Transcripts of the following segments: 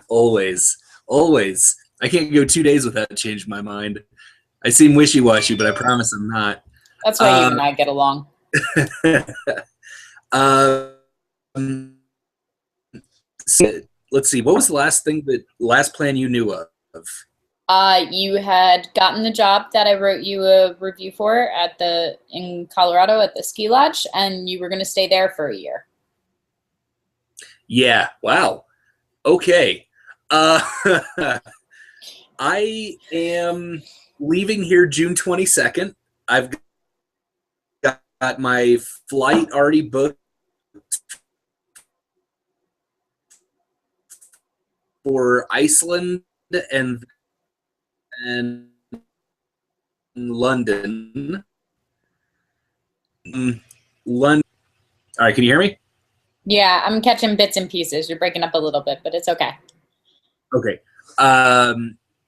Always, always. I can't go 2 days without changing my mind. I seem wishy-washy, but I promise I'm not. That's why you Uh, and I get along. um, let's see. What was the last plan you knew of? You had gotten the job that I wrote you a review for in Colorado at the ski lodge, and you were going to stay there for a year. Yeah. Wow. Okay. Uh, I am leaving here June 22nd. I've got my flight already booked for Iceland and London. London. All right, can you hear me? Yeah, I'm catching bits and pieces. You're breaking up a little bit, but it's okay. Okay.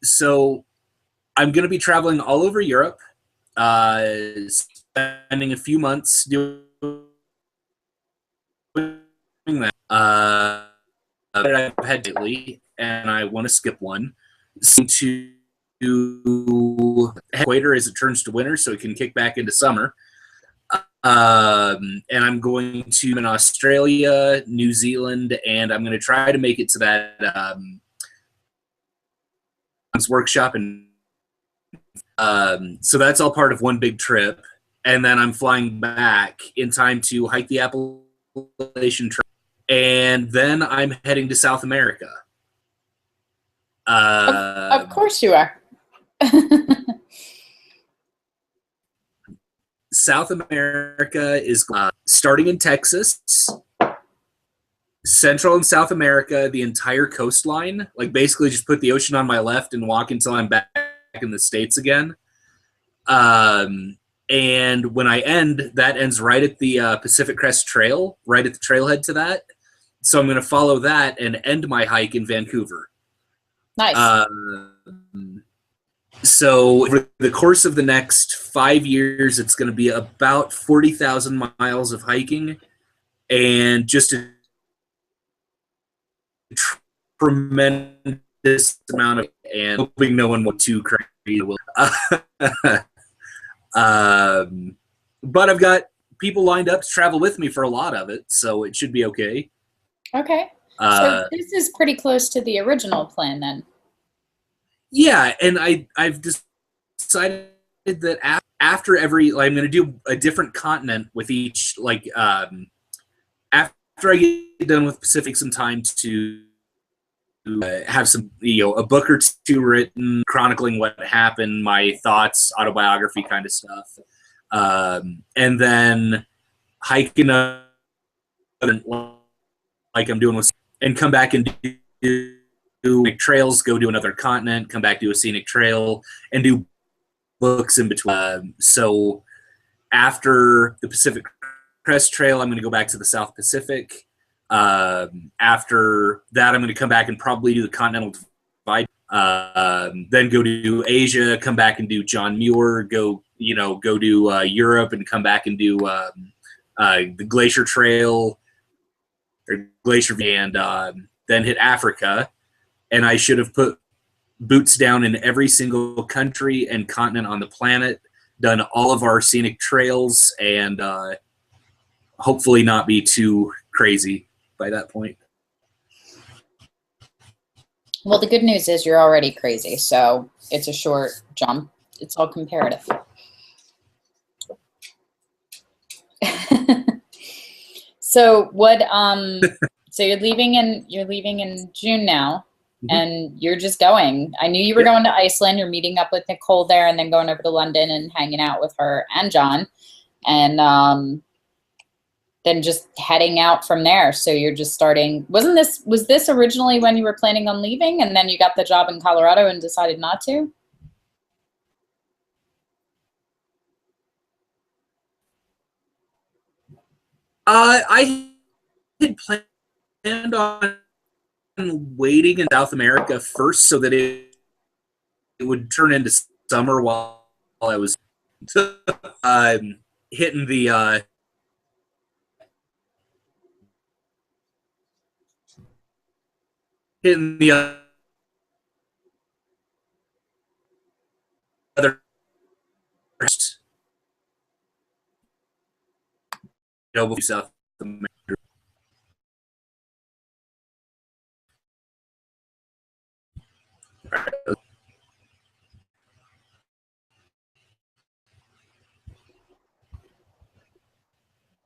So I'm going to be traveling all over Europe, spending a few months doing that. That I've had lately, and I want to skip one. To equator as it turns to winter, so it can kick back into summer. And I'm going to in Australia, New Zealand, and I'm going to try to make it to that workshop. And so that's all part of one big trip. And then I'm flying back in time to hike the Appalachian Trail. And then I'm heading to South America. Of course you are. South America is starting in Texas, Central and South America, the entire coastline. Like basically just put the ocean on my left and walk until I'm back in the States again. And when I end, that ends right at the Pacific Crest Trail, right at the trailhead to that. So I'm going to follow that and end my hike in Vancouver. Nice. So over the course of the next 5 years, it's going to be about 40,000 miles of hiking and just a tremendous amount of, and hoping no one will too crazy. But I've got people lined up to travel with me for a lot of it, so it should be okay. Okay. So this is pretty close to the original plan then. Yeah, and I've decided that after every, like, I'm going to do a different continent with each, like, after I get done with Pacific, some time to have some, a book or two written chronicling what happened, my thoughts, autobiography kind of stuff. And then hike another, like I'm doing with, and come back and do scenic trails, go to another continent, come back, do a scenic trail, and do books in between. So after the Pacific Crest Trail, I'm going to go back to the South Pacific. After that, I'm going to come back and probably do the Continental Divide. Then go to Asia, come back and do John Muir, go do Europe and come back and do the Glacier Trail or Glacier, and then hit Africa. And I should have put boots down in every single country and continent on the planet, done all of our scenic trails, and hopefully not be too crazy by that point. Well, the good news is you're already crazy, so it's a short jump. It's all comparative. So what so you're leaving in June now, and you're just going. I knew you were going to Iceland. You're meeting up with Nicole there and then going over to London and hanging out with her and John, and then just heading out from there. So you're just starting. Was this originally when you were planning on leaving, and then you got the job in Colorado and decided not to? I had planned on waiting in South America first so that it would turn into summer while I was hitting the hitting the other South America.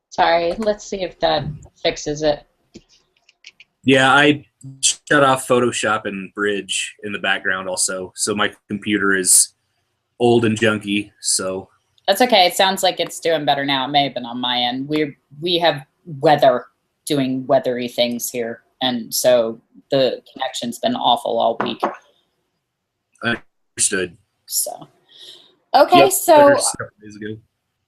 Sorry, let's see if that fixes it. Yeah, I shut off Photoshop and Bridge in the background also, so my computer is old and junky. So that's okay. It sounds like it's doing better now. It may have been on my end. We have weather doing weathery things here, and so the connection's been awful all week. Understood. So okay, yep,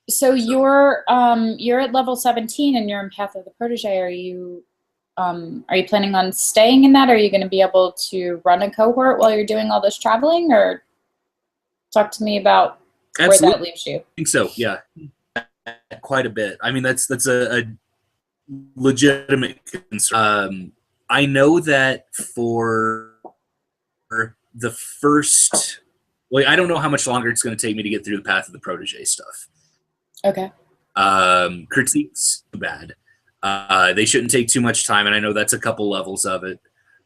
so you're at level 17 and you're in Path of the Protege. Are you planning on staying in that? Are you going to be able to run a cohort while you're doing all this traveling, or talk to me about where that leaves you? I think so. Yeah, quite a bit. I mean, that's a legitimate concern. I know that for the first, well, I don't know how much longer it's going to take me to get through the Path of the Protege stuff. Okay. Critiques, too bad. They shouldn't take too much time, and I know that's a couple levels of it.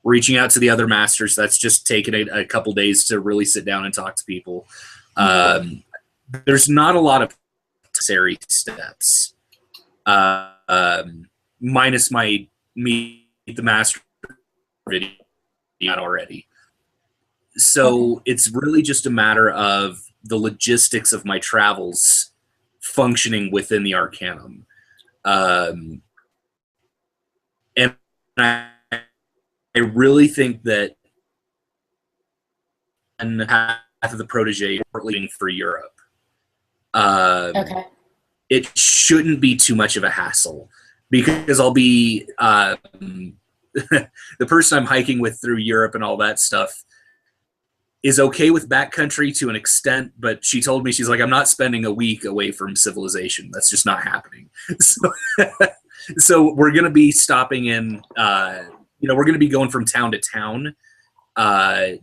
Reaching out to the other masters, that's just taken a couple days to really sit down and talk to people. There's not a lot of necessary steps, minus my meet the master video already. So it's really just a matter of the logistics of my travels functioning within the Arcanum. And I really think that and Path of the Protege leading for Europe. It shouldn't be too much of a hassle because I'll be the person I'm hiking with through Europe and all that stuff is okay with backcountry to an extent, but she told me, she's like, I'm not spending a week away from civilization. That's just not happening. So we're going to be stopping in, we're going to be going from town to town,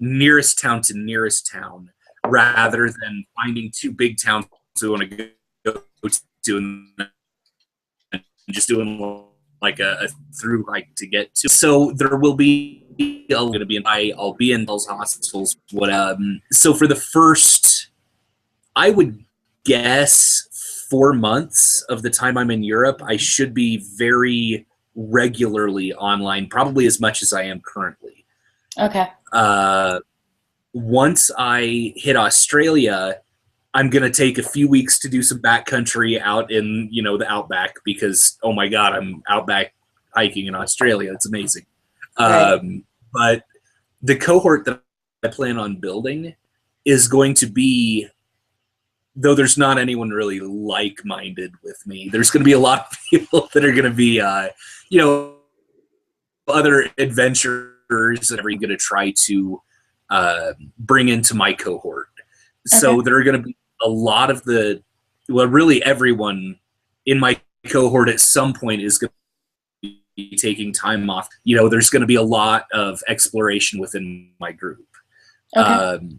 nearest town to nearest town, rather than finding two big towns we want to go to and just doing like a through hike to get to. So there will be, I'll be in those hospitals. So for the first, I would guess 4 months of the time I'm in Europe, I should be very regularly online, probably as much as I am currently. Okay. Once I hit Australia, I'm going to take a few weeks to do some backcountry out in, the outback because, oh my God, I'm outback hiking in Australia. It's amazing. Right. But the cohort that I plan on building is going to be, though there's not anyone really like-minded with me, there's going to be a lot of people that are going to be, other adventurers that are going to try to bring into my cohort. So there are going to be a lot of really everyone in my cohort at some point is going to be taking time off. There's going to be a lot of exploration within my group.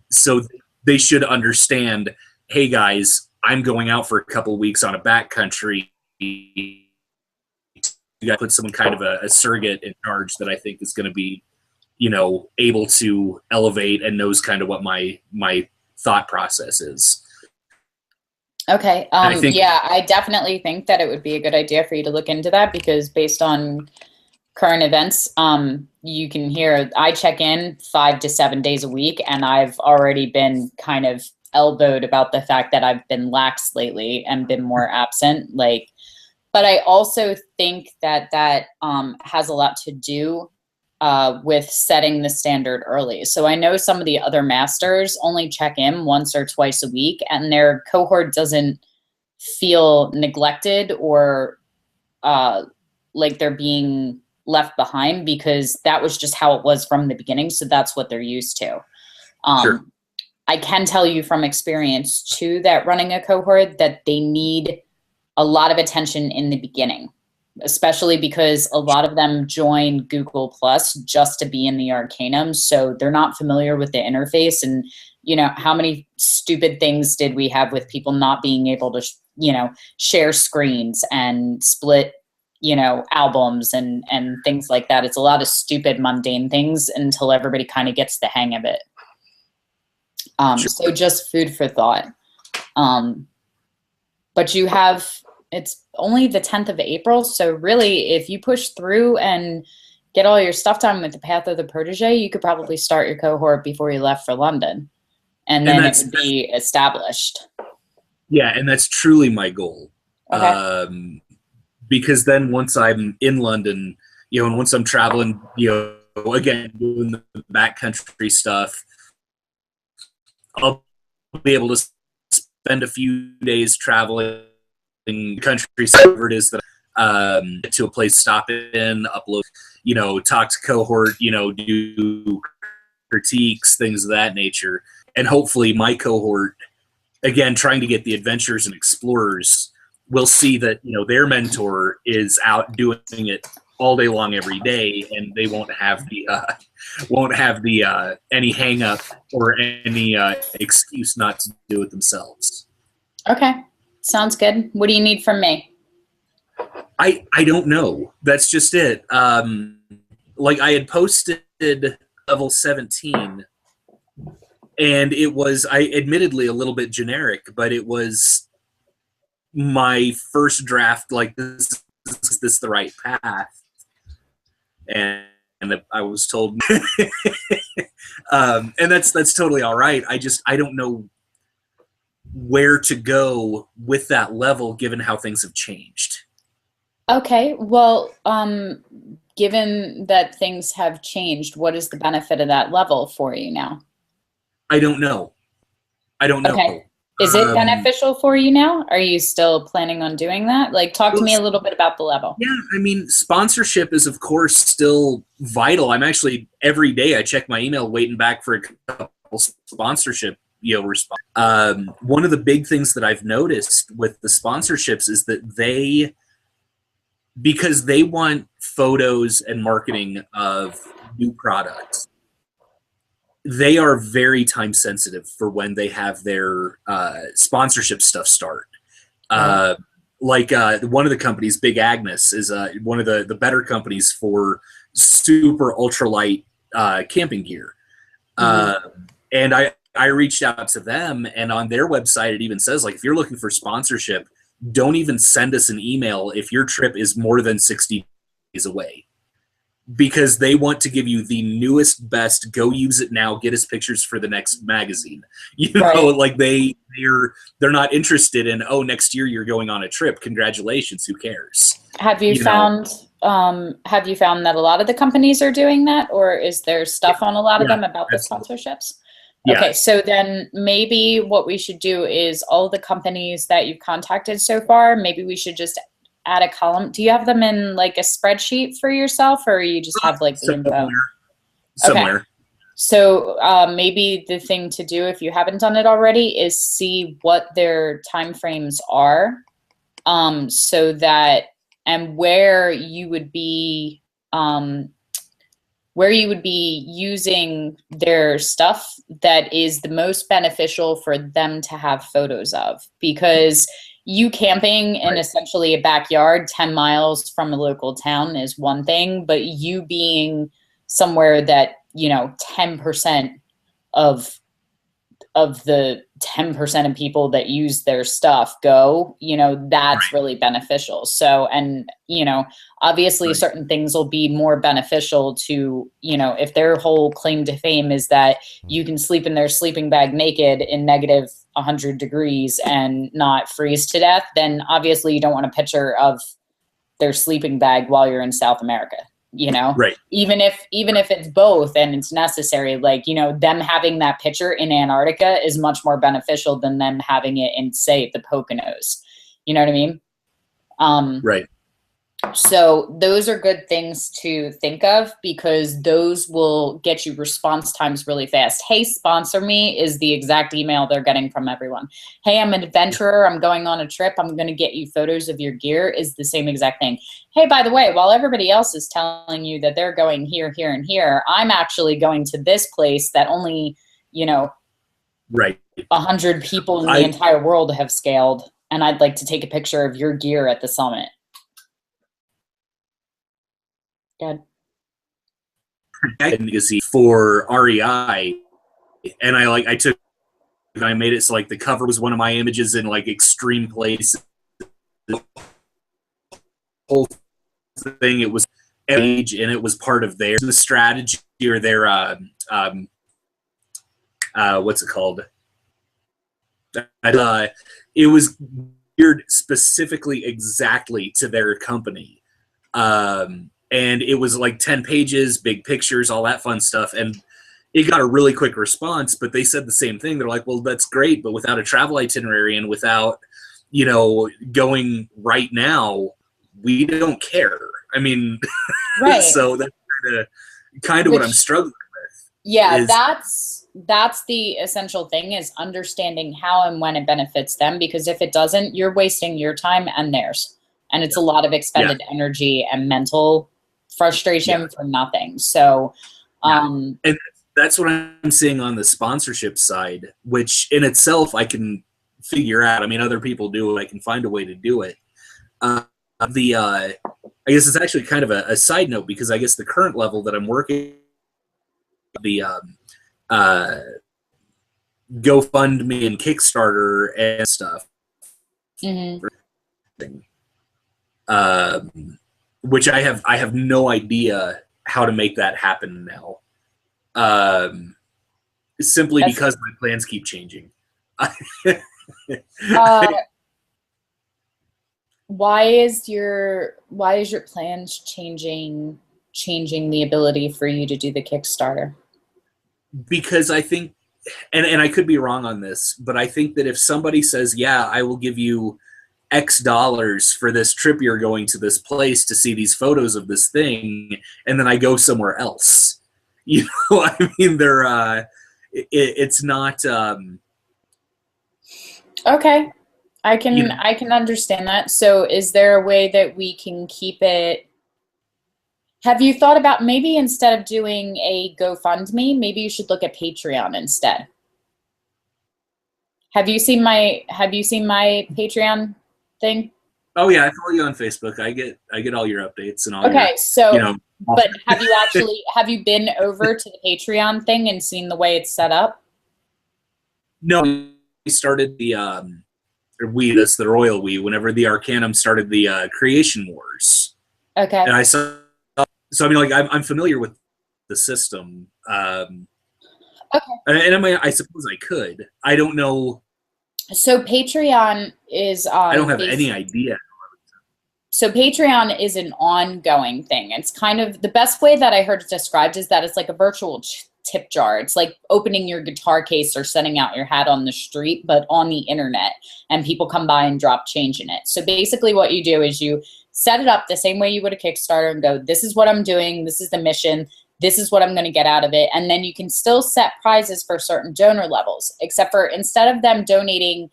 So they should understand, hey guys, I'm going out for a couple weeks on a backcountry. You got to put someone kind of a surrogate in charge that I think is going to be, able to elevate and knows kind of what my thought process is. Okay. I definitely think that it would be a good idea for you to look into that because based on current events, you can hear I check in 5 to 7 days a week, and I've already been kind of elbowed about the fact that I've been lax lately and been more absent. But I also think that has a lot to do with setting the standard early. So I know some of the other masters only check in once or twice a week, and their cohort doesn't feel neglected or like they're being left behind because that was just how it was from the beginning. So that's what they're used to. Sure. I can tell you from experience too that running a cohort that they need a lot of attention in the beginning. especially because a lot of them join Google Plus just to be in the Arcanum. So they're not familiar with the interface. And, you know, how many stupid things did we have with people not being able to, you know, share screens and split, you know, albums and things like that. It's a lot of stupid, mundane things until everybody kind of gets the hang of it. So just food for thought. But you have, it's only the 10th of April. So really, if you push through and get all your stuff done with the Path of the Protege, you could probably start your cohort before you left for London. And then it would be established. Yeah, and that's truly my goal. Okay. Because then once I'm in London, you know, and once I'm traveling, you know, again, doing the backcountry stuff, I'll be able to spend a few days traveling in countryside, wherever it is that to a place, stop in, upload, you know, talk to cohort, you know, do critiques, things of that nature. And hopefully my cohort, again, trying to get the adventurers and explorers, will see that, you know, their mentor is out doing it all day long every day, and they won't have the any hang up or any excuse not to do it themselves. Okay. Sounds good. What do you need from me? I don't know. That's just it. Like I had posted level 17, and it was, admittedly a little bit generic, but it was my first draft. Like, is this the right path? And I was told, and that's totally all right. I don't know where to go with that level, given how things have changed. Okay, well, given that things have changed, what is the benefit of that level for you now? I don't know. Okay. Is it beneficial for you now? Are you still planning on doing that? Like, talk to me a little bit about the level. Yeah, I mean, sponsorship is, of course, still vital. I'm actually, every day I check my email waiting back for a couple sponsorship, you know, response. One of the big things that I've noticed with the sponsorships is that because they want photos and marketing of new products, they are very time sensitive for when they have their sponsorship stuff start. Like one of the companies, Big Agnes, is one of the better companies for super ultralight camping gear. And I reached out to them, and on their website it even says, like, if you're looking for sponsorship, don't even send us an email if your trip is more than 60 days away, because they want to give you the newest, best, go use it now, get us pictures for the next magazine. You know, like they're not interested in, oh, next year you're going on a trip. Congratulations. Who cares? Have you found that a lot of the companies are doing that, or is there stuff on a lot of them about the sponsorships? Yeah. Okay, so then maybe what we should do is all the companies that you've contacted so far, maybe we should just add a column. Do you have them in like a spreadsheet for yourself, or you just have like the info? Somewhere. Okay. So maybe the thing to do, if you haven't done it already, is see what their timeframes are, so that, and where you would be using their stuff that is the most beneficial for them to have photos of. Because you camping in essentially a backyard 10 miles from a local town is one thing, but you being somewhere that, you know, 10% of the 10% of people that use their stuff go, you know, that's really beneficial. So, and, you know, obviously certain things will be more beneficial to, you know, if their whole claim to fame is that you can sleep in their sleeping bag naked in negative 100 degrees and not freeze to death, then obviously you don't want a picture of their sleeping bag while you're in South America. You know, even if it's both and it's necessary, like, you know, them having that picture in Antarctica is much more beneficial than them having it in, say, the Poconos. You know what I mean? So those are good things to think of because those will get you response times really fast. Hey, sponsor me is the exact email they're getting from everyone. Hey, I'm an adventurer. I'm going on a trip. I'm going to get you photos of your gear is the same exact thing. Hey, by the way, while everybody else is telling you that they're going here, here, and here, I'm actually going to this place that only, you know, right, 100 people in the entire world have scaled. And I'd like to take a picture of your gear at the summit. Good. For REI, and I made it so like the cover was one of my images in like extreme places. The whole thing, it was age, and it was part of their strategy or their what's it called? It was geared specifically exactly to their company. And it was like 10 pages, big pictures, all that fun stuff. And it got a really quick response, but they said the same thing. They're like, well, that's great, but without a travel itinerary and without, you know, going right now, we don't care. I mean, right. So that's kind of what I'm struggling with. Yeah, that's the essential thing, is understanding how and when it benefits them, because if it doesn't, you're wasting your time and theirs. And it's a lot of expended energy and mental frustration for nothing. So, and that's what I'm seeing on the sponsorship side, which in itself I can figure out. I mean, other people do it. I can find a way to do it. I guess it's actually kind of a side note, because I guess the current level that I'm working, the GoFundMe and Kickstarter and stuff, which I have no idea how to make that happen now. Simply because my plans keep changing. Why is your plans changing the ability for you to do the Kickstarter? Because I think, and I could be wrong on this, but I think that if somebody says, yeah, I will give you X dollars for this trip, you're going to this place to see these photos of this thing, and then I go somewhere else, you know, I mean, it's not. Okay. I can understand that. So is there a way that we can keep it? Have you thought about maybe instead of doing a GoFundMe, maybe you should look at Patreon instead? Have you seen my Patreon thing? Oh yeah, I follow you on Facebook. I get all your updates and all. Okay, so, you know, but have you been over to the Patreon thing and seen the way it's set up? No, we started the that's the royal we, whenever the Arcanum started the Creation Wars. Okay. And I saw, so I mean, like, I'm familiar with the system. Okay. And I suppose I could. I don't know. So Patreon is I don't have any idea. So Patreon is an ongoing thing. It's kind of the best way that I heard it described is that it's like a virtual tip jar. It's like opening your guitar case or setting out your hat on the street, but on the internet, and people come by and drop change in it. So basically what you do is you set it up the same way you would a Kickstarter and go, this is what I'm doing. This is the mission. This is what I'm going to get out of it. And then you can still set prizes for certain donor levels, except for instead of them donating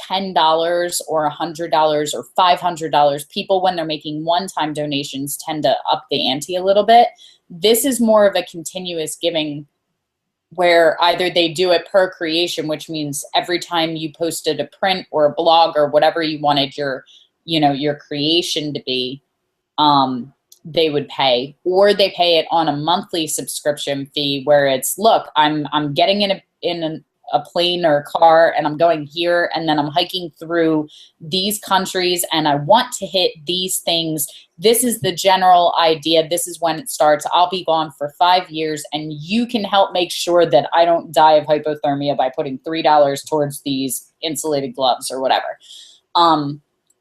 $10 or $100 or $500, people, when they're making one-time donations, tend to up the ante a little bit. This is more of a continuous giving, where either they do it per creation, which means every time you posted a print or a blog or whatever you wanted your, you know, your creation to be, they would pay, or they pay it on a monthly subscription fee, where it's, look, I'm getting in a plane or a car, and I'm going here, and then I'm hiking through these countries, and I want to hit these things. This is the general idea. This is when it starts. I'll be gone for 5 years, and you can help make sure that I don't die of hypothermia by putting $3 towards these insulated gloves or whatever.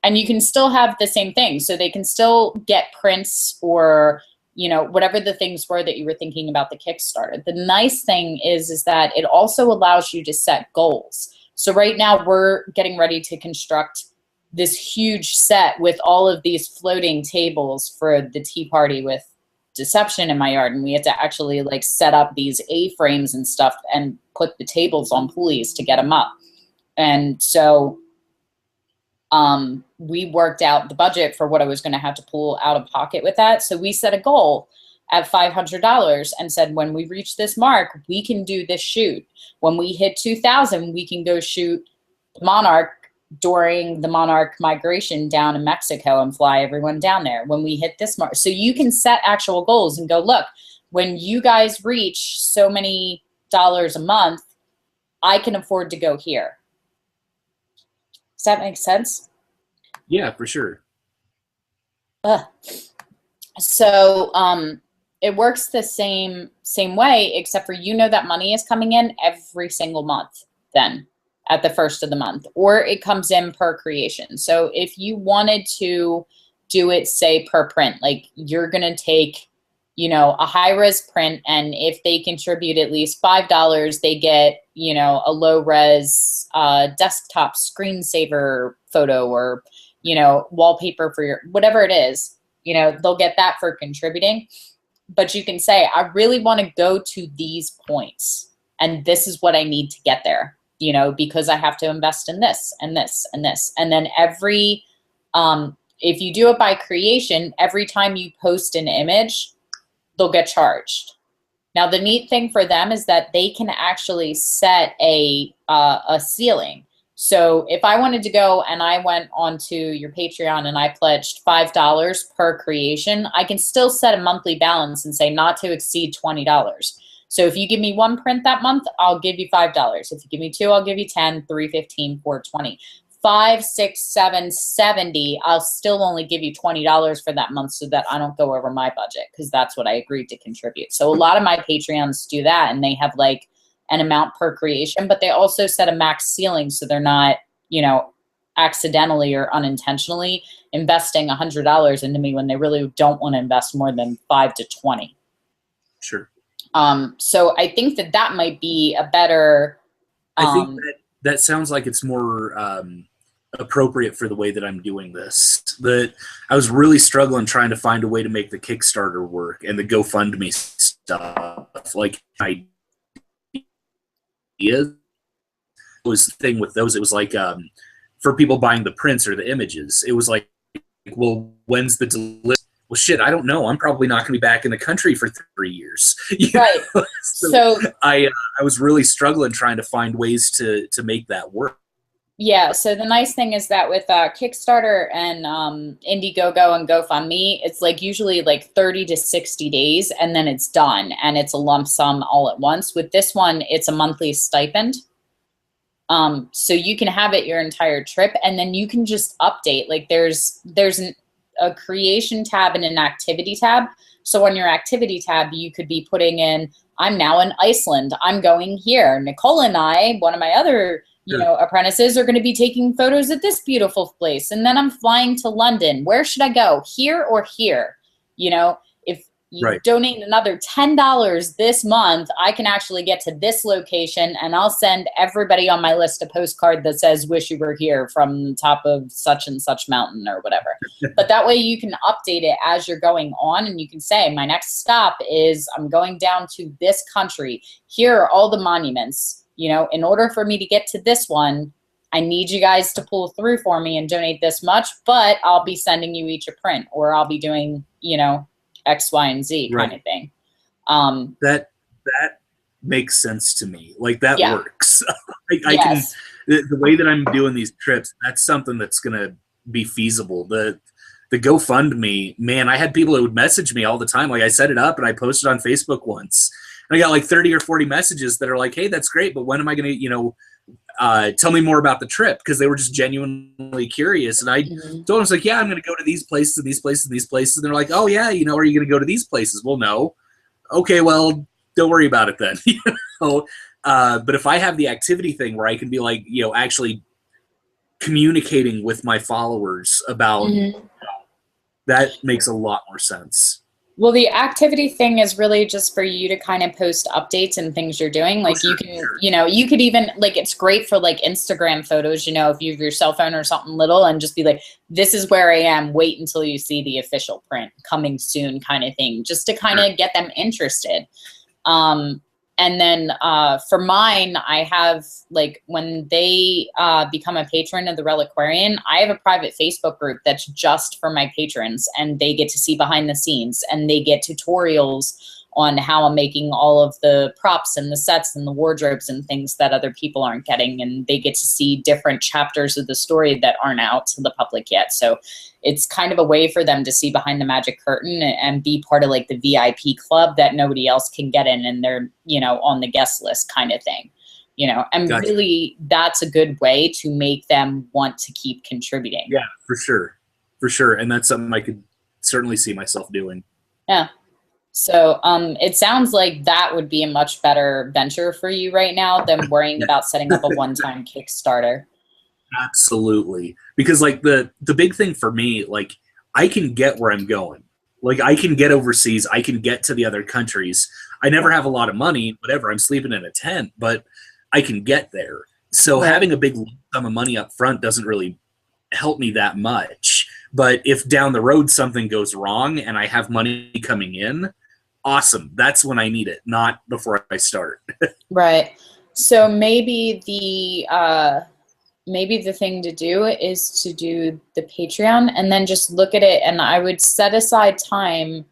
And you can still have the same thing. So they can still get prints or, you know, whatever the things were that you were thinking about the Kickstarter. The nice thing is that it also allows you to set goals. So right now we're getting ready to construct this huge set with all of these floating tables for the tea party with Deception in my yard, and we had to actually like set up these A-frames and stuff and put the tables on pulleys to get them up. And so we worked out the budget for what I was going to have to pull out of pocket with that. So we set a goal at $500 and said, when we reach this mark, we can do this shoot. When we hit 2,000, we can go shoot the Monarch during the Monarch migration down in Mexico and fly everyone down there. When we hit this mark, so you can set actual goals and go, look, when you guys reach so many dollars a month, I can afford to go here. Does that make sense? Yeah, for sure. So it works the same way, except for that money is coming in every single month then at the first of the month, or it comes in per creation. So if you wanted to do it, say, per print, like you're going to take, a high-res print, and if they contribute at least $5, they get, a low-res desktop screensaver photo or, wallpaper for your, whatever it is, they'll get that for contributing. But you can say, I really want to go to these points, and this is what I need to get there, because I have to invest in this and this and this. And then every, if you do it by creation, every time you post an image, they'll get charged. Now, the neat thing for them is that they can actually set a ceiling. So if I wanted to go and I went onto your Patreon and I pledged $5 per creation, I can still set a monthly balance and say not to exceed $20. So if you give me one print that month, I'll give you $5. If you give me two, I'll give you 10, 3, 15, 4, 20. 5, 6, 7, 70, I'll still only give you $20 for that month so that I don't go over my budget, because that's what I agreed to contribute. So a lot of my Patreons do that, and they have like an amount per creation, but they also set a max ceiling so they're not, accidentally or unintentionally investing $100 into me when they really don't want to invest more than 5 to 20. Sure. So I think that might be a better. I think that sounds like it's more appropriate for the way that I'm doing this. That I was really struggling trying to find a way to make the Kickstarter work and the GoFundMe stuff. Like ideas was the thing with those. It was like for people buying the prints or the images. It was like, well, when's the delivery? Well, shit, I don't know. I'm probably not going to be back in the country for 3 years. Right. So I was really struggling trying to find ways to make that work. Yeah. So the nice thing is that with Kickstarter and Indiegogo and GoFundMe, it's like usually like 30 to 60 days, and then it's done, and it's a lump sum all at once. With this one, it's a monthly stipend. So you can have it your entire trip, and then you can just update. Like there's a creation tab and an activity tab. So on your activity tab, you could be putting in, I'm now in Iceland. I'm going here. Nicole and I, one of my other apprentices, are going to be taking photos at this beautiful place. And then I'm flying to London. Where should I go? Here or here? If you donate another $10 this month, I can actually get to this location, and I'll send everybody on my list a postcard that says, wish you were here, from the top of such and such mountain or whatever. But that way you can update it as you're going on, and you can say, my next stop is I'm going down to this country. Here are all the monuments. In order for me to get to this one, I need you guys to pull through for me and donate this much, but I'll be sending you each a print, or I'll be doing, X, Y, and Z kind of thing. That makes sense to me. Like that works. I can, the way that I'm doing these trips, that's something that's going to be feasible. The GoFundMe, man, I had people that would message me all the time. Like I set it up and I posted on Facebook once, and I got like 30 or 40 messages that are like, hey, that's great, but when am I going to, tell me more about the trip? Because they were just genuinely curious. And I told them, I was like, yeah, I'm going to go to these places and these places and these places. And they're like, oh yeah, are you going to go to these places? Well, no. Okay, well, don't worry about it then. But if I have the activity thing where I can be like, actually communicating with my followers about that, makes a lot more sense. Well, the activity thing is really just for you to kind of post updates and things you're doing. Like you can, you know, you could even like, it's great for like Instagram photos, you know, if you have your cell phone or something little and just be like, this is where I am. Wait until you see the official print coming soon kind of thing, just to kind of get them interested. And then for mine, I have like when they become a patron of the Reliquarian, I have a private Facebook group that's just for my patrons, and they get to see behind the scenes and they get tutorials on how I'm making all of the props and the sets and the wardrobes and things that other people aren't getting. And they get to see different chapters of the story that aren't out to the public yet. So it's kind of a way for them to see behind the magic curtain and be part of like the VIP club that nobody else can get in, and they're, you know, on the guest list kind of thing, you know, and gotcha. Really that's a good way to make them want to keep contributing. Yeah, for sure. For sure. And that's something I could certainly see myself doing. Yeah. So it sounds like that would be a much better venture for you right now than worrying about setting up a one-time Kickstarter. Absolutely. Because like the big thing for me, like I can get where I'm going. Like I can get overseas. I can get to the other countries. I never have a lot of money, whatever. I'm sleeping in a tent, but I can get there. So having a big sum of money up front doesn't really help me that much. But if down the road something goes wrong and I have money coming in, awesome. That's when I need it, not before I start. Right. So maybe the thing to do is to do the Patreon and then just look at it. And I would set aside time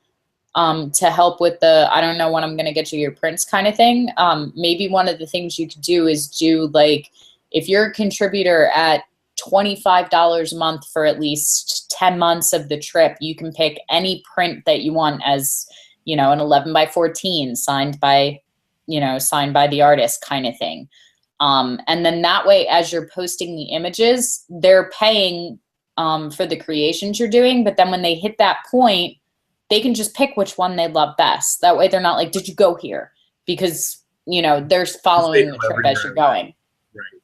to help with the, I don't know when I'm going to get you your prints kind of thing. Maybe one of the things you could do is do like, if you're a contributor at $25 a month for at least 10 months of the trip, you can pick any print that you want as, you know, an 11x14 signed by the artist kind of thing. And then that way, as you're posting the images, they're paying for the creations you're doing. But then when they hit that point, they can just pick which one they love best. That way they're not like, did you go here? Because, you know, they're following the trip as you're going. Right.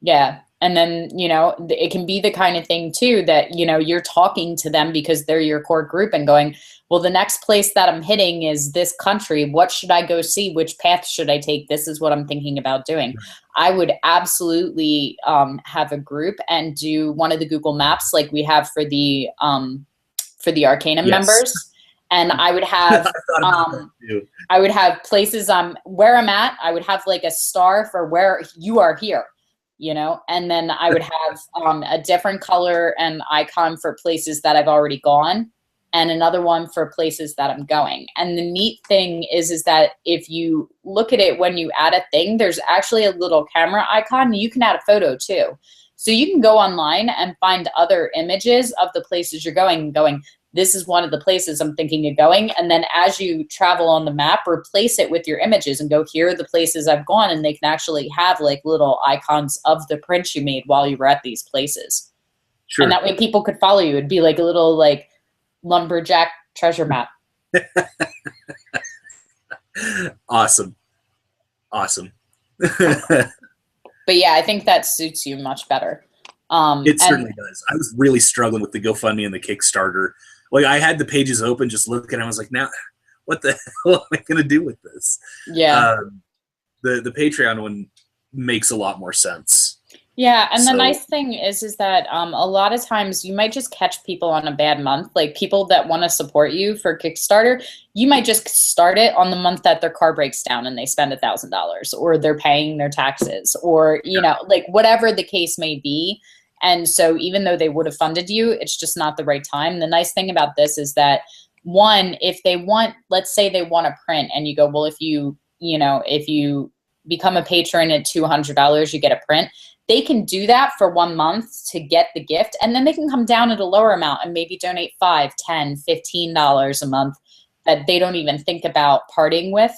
Yeah. And then, you know, it can be the kind of thing too that, you know, you're talking to them because they're your core group and going, well, the next place that I'm hitting is this country. What should I go see? Which path should I take? This is what I'm thinking about doing. I would absolutely have a group and do one of the Google Maps like we have for the Arcanum members. And I would have I would have places where I'm at. I would have like a star for where you are here, you know, and then I would have a different color and icon for places that I've already gone, and another one for places that I'm going. And the neat thing is that if you look at it when you add a thing, there's actually a little camera icon. You can add a photo too. So you can go online and find other images of the places you're going, this is one of the places I'm thinking of going. And then as you travel on the map, replace it with your images and go, here are the places I've gone. And they can actually have like little icons of the prints you made while you were at these places. Sure. And that way people could follow you. It'd be like a little like lumberjack treasure map. Awesome. But yeah, I think that suits you much better. It certainly does. I was really struggling with the GoFundMe and the Kickstarter. Like I had the pages open, just looking. I was like, now, what the hell am I going to do with this? Yeah. The Patreon one makes a lot more sense. Yeah, and the nice thing is that a lot of times you might just catch people on a bad month, like people that want to support you for Kickstarter. You might just start it on the month that their car breaks down and they spend $1,000, or they're paying their taxes, or you know, like whatever the case may be. And so even though they would have funded you, it's just not the right time. The nice thing about this is that, one, if they want, let's say they want a print and you go, well, if you become a patron at $200, you get a print. They can do that for 1 month to get the gift. And then they can come down at a lower amount and maybe donate $5, $10, $15 a month that they don't even think about parting with.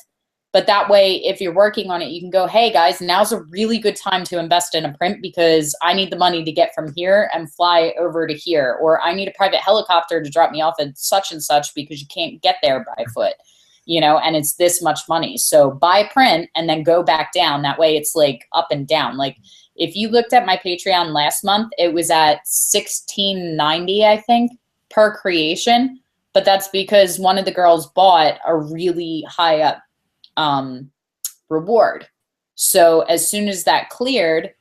But that way, if you're working on it, you can go, hey guys, now's a really good time to invest in a print because I need the money to get from here and fly over to here. Or I need a private helicopter to drop me off at such and such because you can't get there by foot, you know, and it's this much money. So buy print and then go back down. That way it's like up and down. Like if you looked at my Patreon last month, it was at $16.90, I think, per creation. but that's because one of the girls bought a really high up reward. So as soon as that cleared,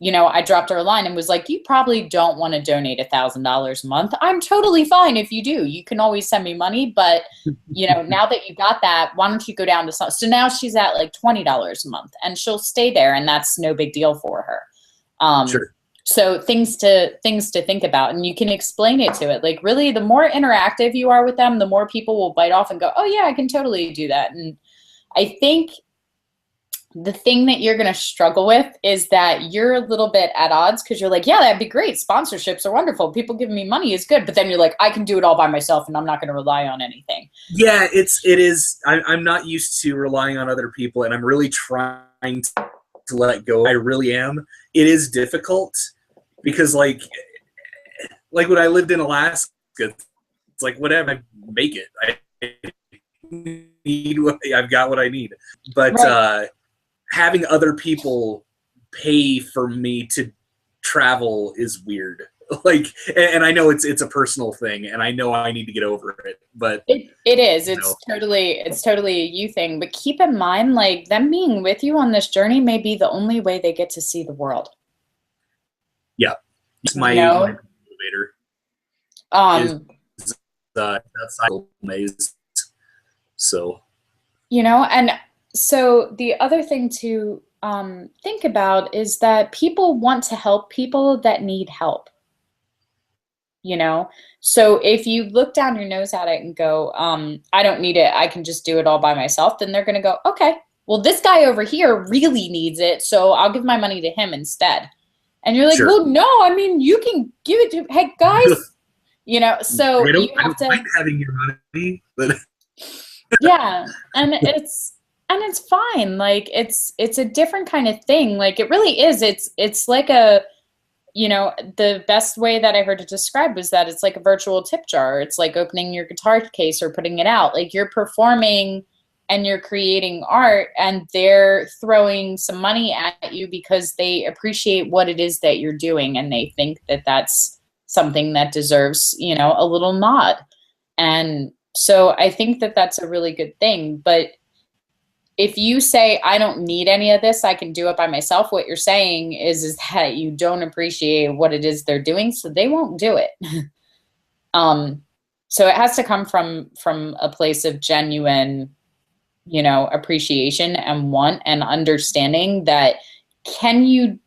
you know, I dropped her a line and was like, you probably don't want to donate $1,000 a month. I'm totally fine if you do. You can always send me money. But, you know, now that you got that, why don't you go down to some? So now she's at like $20 a month and she'll stay there. And that's no big deal for her. Sure. So things to think about, and you can explain it to it. Like really, the more interactive you are with them, the more people will bite off and go, oh yeah, I can totally do that. And I think the thing that you're going to struggle with is that you're a little bit at odds because you're like, yeah, that'd be great. Sponsorships are wonderful. People giving me money is good. But then you're like, I can do it all by myself and I'm not going to rely on anything. Yeah, it is. I'm not used to relying on other people, and I'm really trying to let go. I really am. It is difficult because like when I lived in Alaska, it's like, whatever, I make it. I've got what I need. But Right. Having other people pay for me to travel is weird. Like, and I know it's a personal thing, and I know I need to get over it. But It is. It's totally a you thing. But keep in mind, like them being with you on this journey may be the only way they get to see the world. yeah, it's my motivator. Is that cycle maze. So, you know, and so the other thing to think about is that people want to help people that need help. You know, so if you look down your nose at it and go, I don't need it, I can just do it all by myself, then they're going to go, okay, well, this guy over here really needs it, so I'll give my money to him instead. And you're like, sure. Well, no, I mean, you can give it to, hey, guys, you know, so you have to. Like having your money, but Yeah, and it's fine. Like it's a different kind of thing. Like it really is. It's like a, you know, the best way that I heard it described was that it's like a virtual tip jar. It's like opening your guitar case or putting it out. Like you're performing and you're creating art and they're throwing some money at you because they appreciate what it is that you're doing and they think that that's something that deserves, you know, a little nod. And so I think that that's a really good thing. But if you say, I don't need any of this, I can do it by myself, what you're saying is that you don't appreciate what it is they're doing, so they won't do it. So it has to come from a place of genuine, you know, appreciation and want and understanding that can you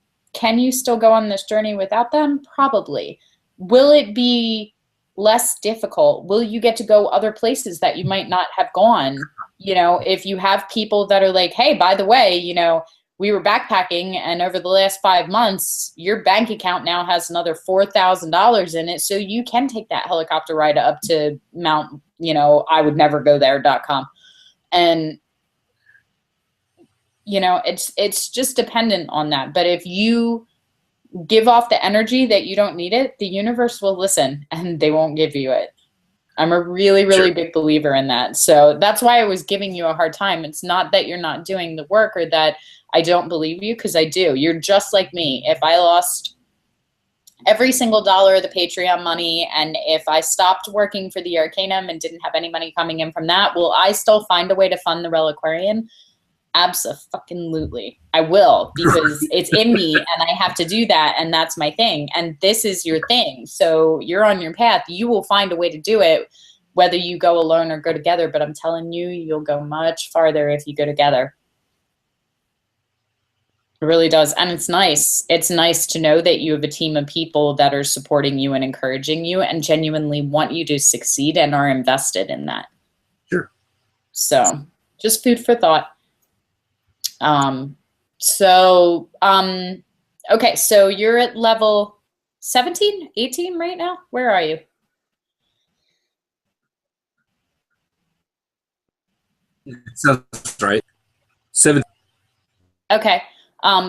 still go on this journey without them? Probably. Will it be less difficult? Will you get to go other places that you might not have gone? You know, if you have people that are like, hey, by the way, you know, we were backpacking and over the last 5 months, your bank account now has another $4,000 in it. So you can take that helicopter ride up to Mount, you know, I would never go there.com. And, you know, it's just dependent on that. But if you give off the energy that you don't need it, the universe will listen and they won't give you it. I'm a really, really Sure. big believer in that. So that's why I was giving you a hard time. It's not that you're not doing the work or that I don't believe you, because I do. You're just like me. If I lost every single dollar of the Patreon money and if I stopped working for the Arcanum and didn't have any money coming in from that, will I still find a way to fund the Reliquarian? Abso-fucking-lutely. I will, because it's in me and I have to do that, and that's my thing. And this is your thing. So you're on your path. You will find a way to do it, whether you go alone or go together. But I'm telling you, you'll go much farther if you go together. It really does. And it's nice. It's nice to know that you have a team of people that are supporting you and encouraging you and genuinely want you to succeed and are invested in that. Sure. So just food for thought. Okay, so you're at level 17, 18 right now? Where are you? Sounds right. 7. Okay.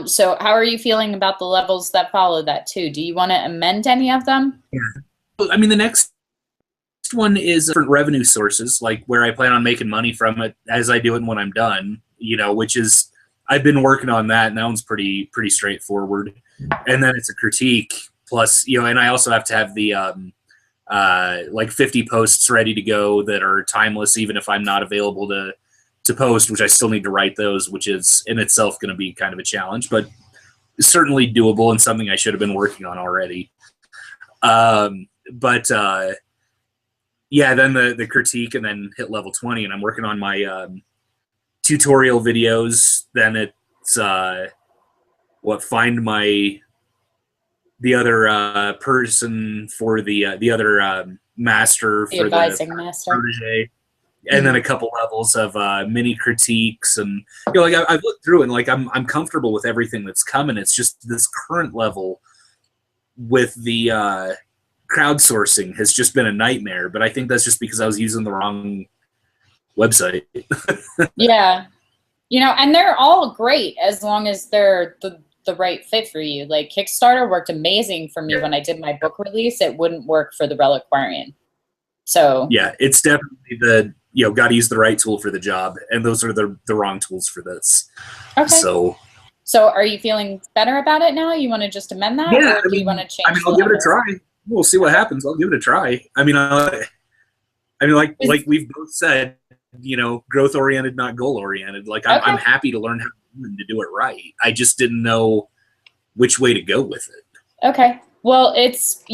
So how are you feeling about the levels that follow that too? Do you want to amend any of them? Yeah. I mean, the next one is different revenue sources, like where I plan on making money from it as I do it when I'm done, you know, which is, I've been working on that, and that one's pretty straightforward. And then it's a critique plus, you know, and I also have to have the like 50 posts ready to go that are timeless, even if I'm not available to post, which I still need to write those, which is in itself going to be kind of a challenge, but certainly doable and something I should have been working on already. But yeah, then the critique, and then hit level 20, and I'm working on my tutorial videos. Then it's find the other person for the other master The for advising the master. Protege, and then a couple levels of mini critiques, and like I've looked through, and like I'm comfortable with everything that's coming. It's just this current level with the crowdsourcing has just been a nightmare. But I think that's just because I was using the wrong website. Yeah, and they're all great as long as they're the right fit for you. Like Kickstarter worked amazing for me when I did my book release. It wouldn't work for the Reliquarian. So yeah, it's definitely got to use the right tool for the job, and those are the wrong tools for this. okay. So are you feeling better about it now? You want to just amend that, yeah, or do you want to change? I'll give it a try. We'll see what happens. I'll give it a try. Like we've both said, growth oriented, not goal oriented. Like I'm happy to learn how to do it right. I just didn't know which way to go with it. Okay. Well, it's,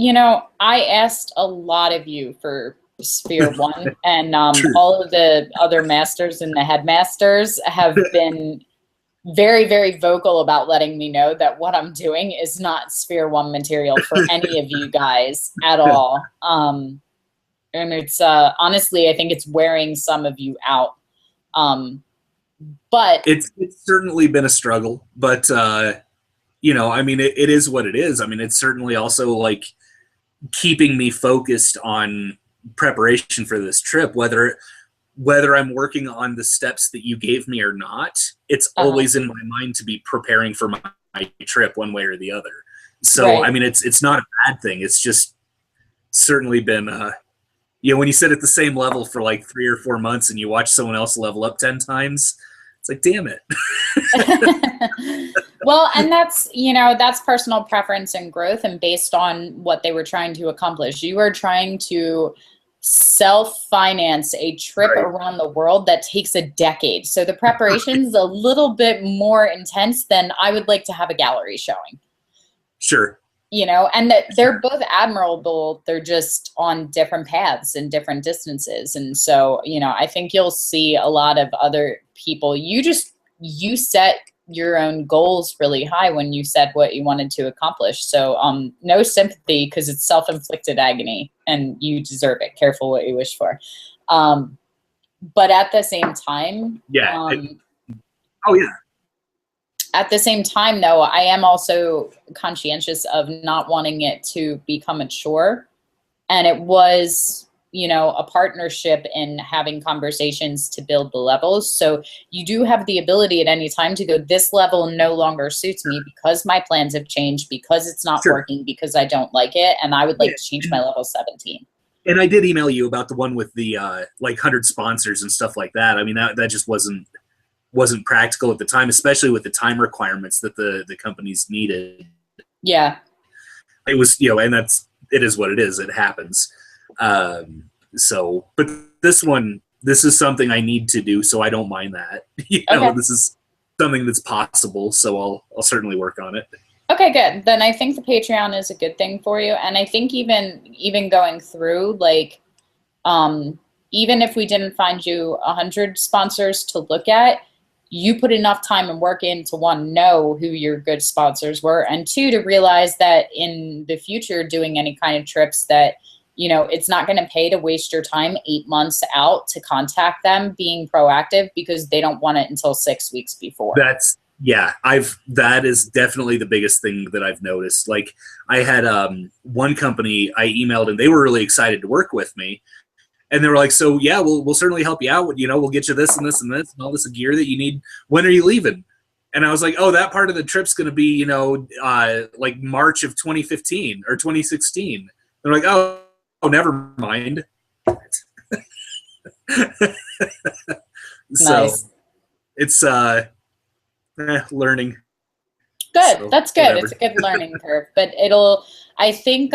I asked a lot of you for Sphere 1, and all of the other masters and the headmasters have been very, very vocal about letting me know that what I'm doing is not Sphere 1 material for any of you guys at all. And it's, honestly, I think it's wearing some of you out. But it's certainly been a struggle, but, it is what it is. It's certainly also like keeping me focused on preparation for this trip, whether I'm working on the steps that you gave me or not. It's always in my mind to be preparing for my trip one way or the other. So, right. It's not a bad thing. It's just certainly been, when you sit at the same level for like 3 or 4 months and you watch someone else level up 10 times, it's like, damn it. Well, and that's personal preference and growth, and based on what they were trying to accomplish. You were trying to self-finance a trip around the world that takes a decade. So the preparation is a little bit more intense than I would like to have a gallery showing. Sure. And that they're both admirable. They're just on different paths and different distances. And so, I think you'll see a lot of other people. You set your own goals really high when you said what you wanted to accomplish. So no sympathy, because it's self-inflicted agony and you deserve it. Careful what you wish for. But at the same time, at the same time, though, I am also conscientious of not wanting it to become a chore. And it was, a partnership in having conversations to build the levels. So you do have the ability at any time to go, this level no longer suits me because my plans have changed, because it's not working, because I don't like it, and I would like to change my level 17. And I did email you about the one with the 100 sponsors and stuff like that. That just wasn't practical at the time, especially with the time requirements that the companies needed. Yeah. It was, and it is what it is. It happens. But this is something I need to do, so I don't mind that. This is something that's possible, so I'll certainly work on it. Okay, good. Then I think the Patreon is a good thing for you. And I think even going through, like, even if we didn't find you 100 sponsors to look at, you put enough time and work in to, one, know who your good sponsors were, and two, to realize that in the future doing any kind of trips that, it's not going to pay to waste your time 8 months out to contact them, being proactive because they don't want it until 6 weeks before. That is definitely the biggest thing that I've noticed. Like, I had one company I emailed, and they were really excited to work with me. And they were like, so yeah, we'll certainly help you out. We'll get you this and this and this and all this gear that you need. When are you leaving? And I was like, oh, that part of the trip's going to be, like March of 2015 or 2016. They're like, oh, never mind. So nice. It's learning. Good. So, That's good. whatever. It's a good learning curve, but I think,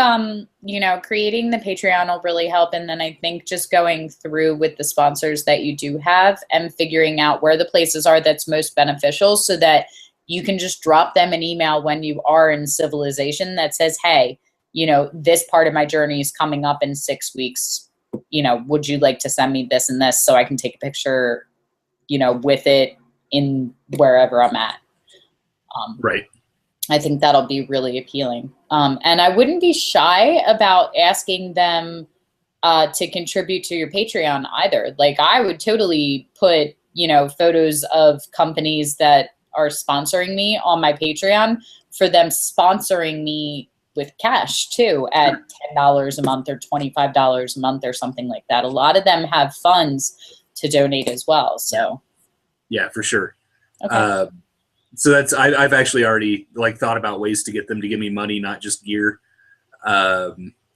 you know, creating the Patreon will really help. And then I think just going through with the sponsors that you do have and figuring out where the places are that's most beneficial so that you can just drop them an email when you are in civilization that says, hey, you know, this part of my journey is coming up in 6 weeks. You know, would you like to send me this and this so I can take a picture, you know, with it in wherever I'm at? Right. I think that'll be really appealing. And I wouldn't be shy about asking them to contribute to your Patreon either. Like I would totally put, you know, photos of companies that are sponsoring me on my Patreon for them sponsoring me with cash too at $10 a month or $25 a month or something like that. A lot of them have funds to donate as well. So yeah, for sure. okay. So that's I've actually already like thought about ways to get them to give me money, not just gear.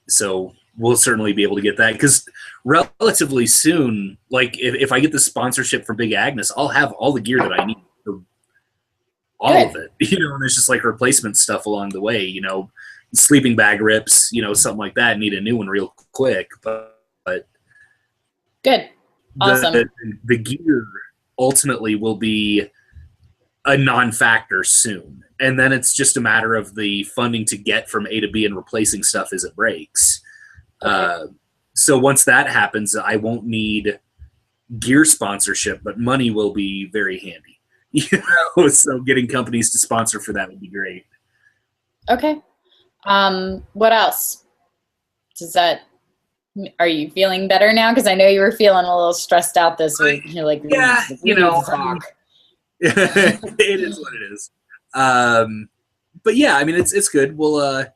So we'll certainly be able to get that because relatively soon, like if I get the sponsorship from Big Agnes, I'll have all the gear that I need for all of it. You know, and there's just like replacement stuff along the way. You know, sleeping bag rips, you know, something like that. Need a new one real quick, but Good. Awesome. the gear ultimately will be a non-factor soon. And then it's just a matter of the funding to get from A to B and replacing stuff as it breaks. Okay. So once that happens, I won't need gear sponsorship, but money will be very handy. You know? So getting companies to sponsor for that would be great. Okay. What else? Are you feeling better now? Because I know you were feeling a little stressed out this week. You're like, yeah, we you know, talk. it is what it is. But yeah, I mean, it's good. We'll at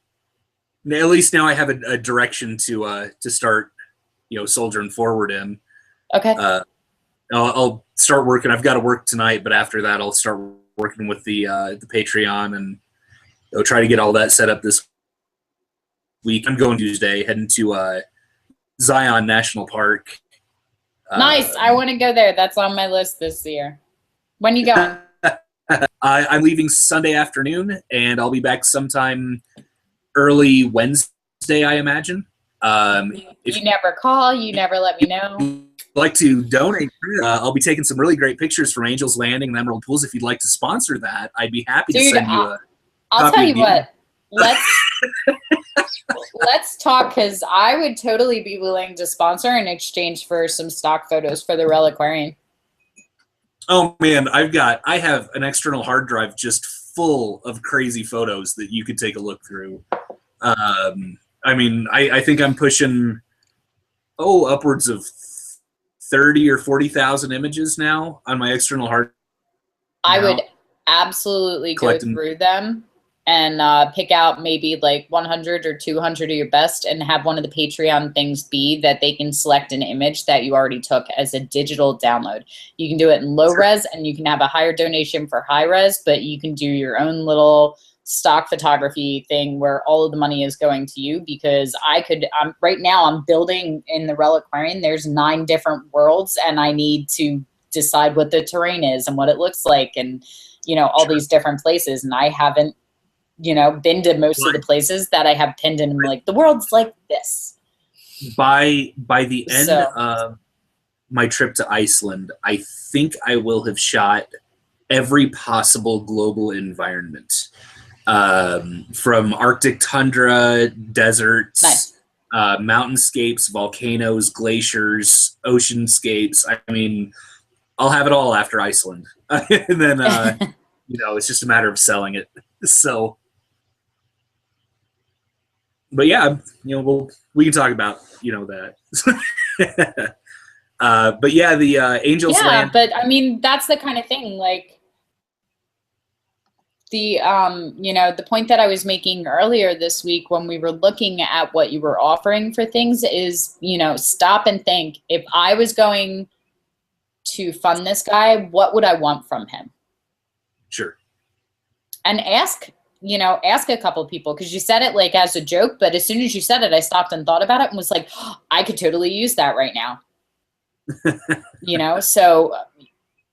least now I have a direction to start, you know, soldiering forward in. Okay. I'll start working. I've got to work tonight, but after that, I'll start working with the Patreon and try to get all that set up this week. I'm going Tuesday, heading to Zion National Park. Nice. I want to go there. That's on my list this year. When you going? I'm leaving Sunday afternoon, and I'll be back sometime early Wednesday, I imagine. If You never call. You never let me know. you'd like to donate, I'll be taking some really great pictures from Angel's Landing and Emerald Pools. If you'd like to sponsor that, I'd be happy to send you a I'll tell you copy. what. Let's talk because I would totally be willing to sponsor in exchange for some stock photos for the Reliquarian. Oh man, I have an external hard drive just full of crazy photos that you could take a look through. I mean, I think I'm pushing upwards of 30 or 40,000 images now on my external hard. I would absolutely go through them and pick out maybe like 100 or 200 of your best and have one of the Patreon things be that they can select an image that you already took as a digital download. You can do it in low res and you can have a higher donation for high res, but you can do your own little stock photography thing where all of the money is going to you because right now I'm building in the Reliquarian. There's 9 different worlds and I need to decide what the terrain is and what it looks like and, you know, all these different places. And I haven't, you know, been to most of the places that I have pinned in. Like the world's like this. By the end of my trip to Iceland, I think I will have shot every possible global environment, from Arctic tundra, deserts, nice. Mountainscapes, volcanoes, glaciers, oceanscapes. I mean, I'll have it all after Iceland, and then you know, it's just a matter of selling it. So. But yeah, you know, we can talk about, you know, that. But yeah, the Angels Land. Yeah, but I mean, that's the kind of thing. Like the you know, the point that I was making earlier this week when we were looking at what you were offering for things is, you know, stop and think. If I was going to fund this guy, what would I want from him? Sure. And ask a couple people because you said it like as a joke, but as soon as you said it, I stopped and thought about it and was like, oh, I could totally use that right now. You know, so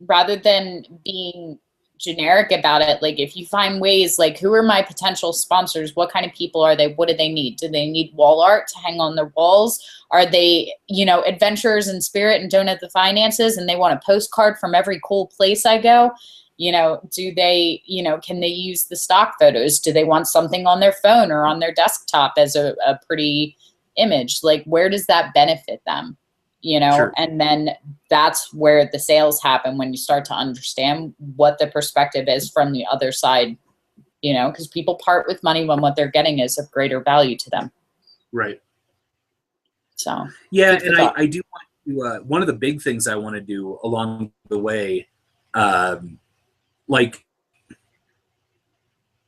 rather than being generic about it. Like if you find ways, like who are my potential sponsors? What kind of people are they? What do they need? Do they need wall art to hang on their walls? Are they, you know, adventurers in spirit and don't have the finances and they want a postcard from every cool place I go? You know, do they, you know, can they use the stock photos? Do they want something on their phone or on their desktop as a pretty image? Like, where does that benefit them? You know, Sure. and then that's where the sales happen, when you start to understand what the perspective is from the other side, you know, because people part with money when what they're getting is of greater value to them. Right. So, yeah, and I do want to, one of the big things I want to do along the way, like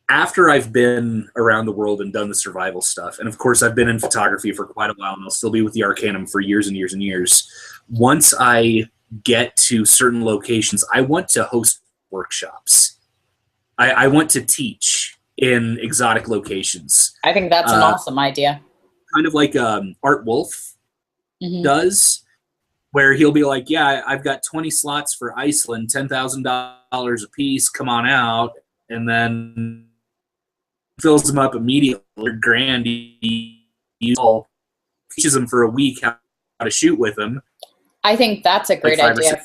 after I've been around the world and done the survival stuff, and of course I've been in photography for quite a while, and I'll still be with the Arcanum for years and years and years. Once I get to certain locations, I want to host workshops. I want to teach in exotic locations. I think that's an awesome idea. Kind of like Art Wolf does, where he'll be like, yeah, I've got 20 slots for Iceland, $10,000 a piece, come on out, and then fills them up immediately. $1,000,000. He teaches them for a week how to shoot with them. I think that's a great idea.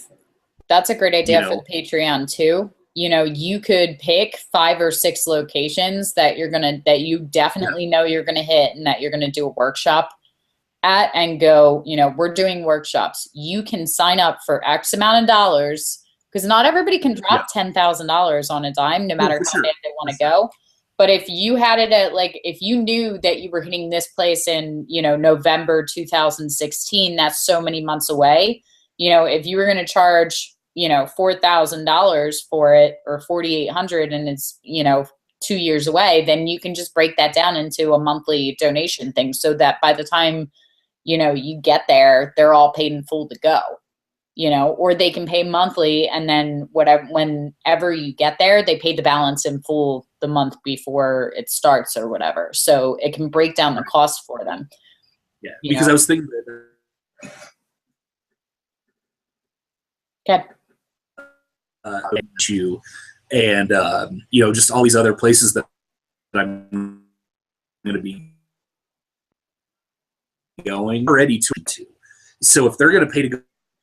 That's a great idea for the Patreon too. You know, you could pick 5 or 6 locations that you definitely know you're gonna hit and that you're gonna do a workshop at, and go, you know, we're doing workshops. You can sign up for X amount of dollars, because not everybody can drop $10,000 on a dime, no matter how bad they want to go. But if you had it at, like, if you knew that you were hitting this place in, you know, November 2016, that's so many months away. You know, if you were going to charge, you know, $4,000 for it, or $4,800, and it's, you know, 2 years away, then you can just break that down into a monthly donation thing, so that by the time, you know, you get there, they're all paid in full to go. You know, or they can pay monthly, and then whenever you get there, they pay the balance in full the month before it starts or whatever. So it can break down the cost for them. Yeah, because I was thinking that you and you know, just all these other places that I'm going to be going already to. So if they're going to pay to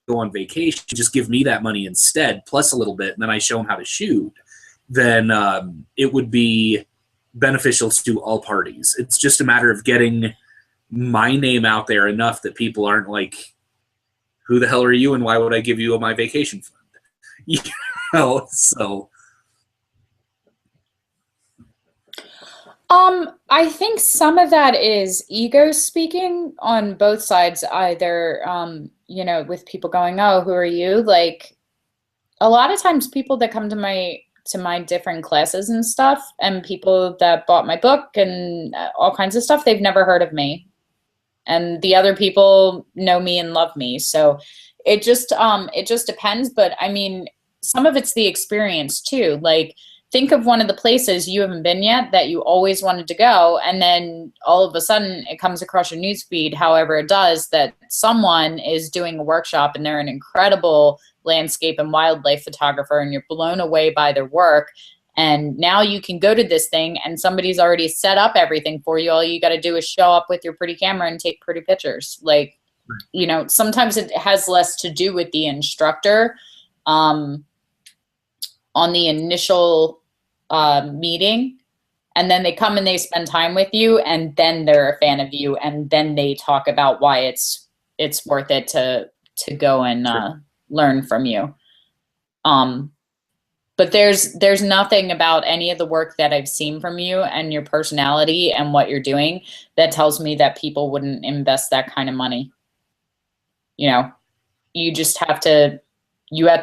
go on vacation, just give me that money instead, plus a little bit, and then I show them how to shoot, then it would be beneficial to all parties. It's just a matter of getting my name out there enough that people aren't like, who the hell are you and why would I give you my vacation fund? You know, so. I think some of that is ego speaking on both sides, either, you know, with people going, oh, who are you? Like, a lot of times people that come to my different classes and stuff, and people that bought my book and all kinds of stuff, they've never heard of me. And the other people know me and love me. So it just depends. But I mean, some of it's the experience too. Like, think of one of the places you haven't been yet that you always wanted to go, and then all of a sudden it comes across your newsfeed, however it does, that someone is doing a workshop and they're an incredible landscape and wildlife photographer, and you're blown away by their work. And now you can go to this thing and somebody's already set up everything for you. All you got to do is show up with your pretty camera and take pretty pictures. Like, you know, sometimes it has less to do with the instructor on the initial meeting, and then they come and they spend time with you, and then they're a fan of you, and then they talk about why it's worth it to go and learn from you. But there's nothing about any of the work that I've seen from you and your personality and what you're doing that tells me that people wouldn't invest that kind of money. You know, you just have to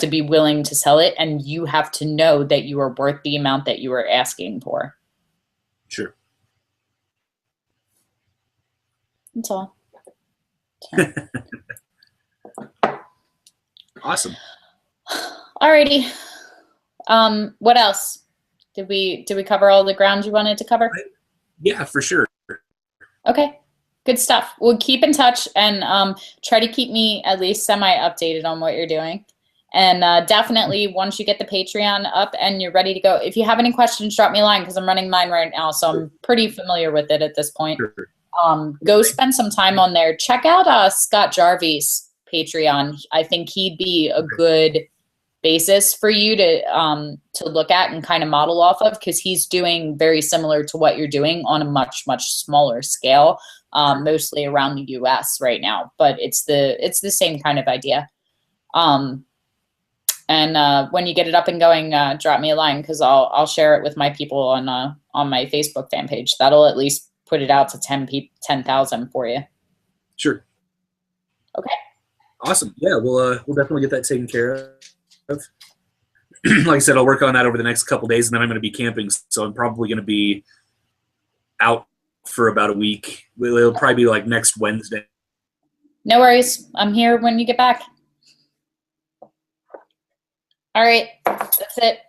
be willing to sell it, and you have to know that you are worth the amount that you are asking for. Sure. That's all. Awesome. Alrighty. What else? Did we cover all the ground you wanted to cover? Yeah, for sure. Okay. Good stuff. We'll keep in touch and try to keep me at least semi-updated on what you're doing. And definitely once you get the Patreon up and you're ready to go, if you have any questions, drop me a line because I'm running mine right now. So I'm pretty familiar with it at this point. Go spend some time on there. Check out Scott Jarvie's Patreon. I think he'd be a good basis for you to look at and kind of model off of, because he's doing very similar to what you're doing on a much, much smaller scale, mostly around the US right now. But it's the same kind of idea. And when you get it up and going, drop me a line because I'll share it with my people on my Facebook fan page. That'll at least put it out to 10,000 for you. Sure. Okay. Awesome. Yeah, we'll definitely get that taken care of. Like I said, I'll work on that over the next couple days, and then I'm going to be camping, so I'm probably going to be out for about a week. It'll probably be like next Wednesday. No worries. I'm here when you get back. All right, that's it.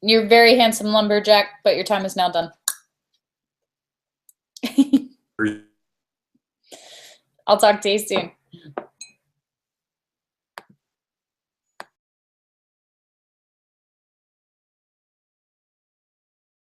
You're very handsome lumberjack, but your time is now done. I'll talk to you soon.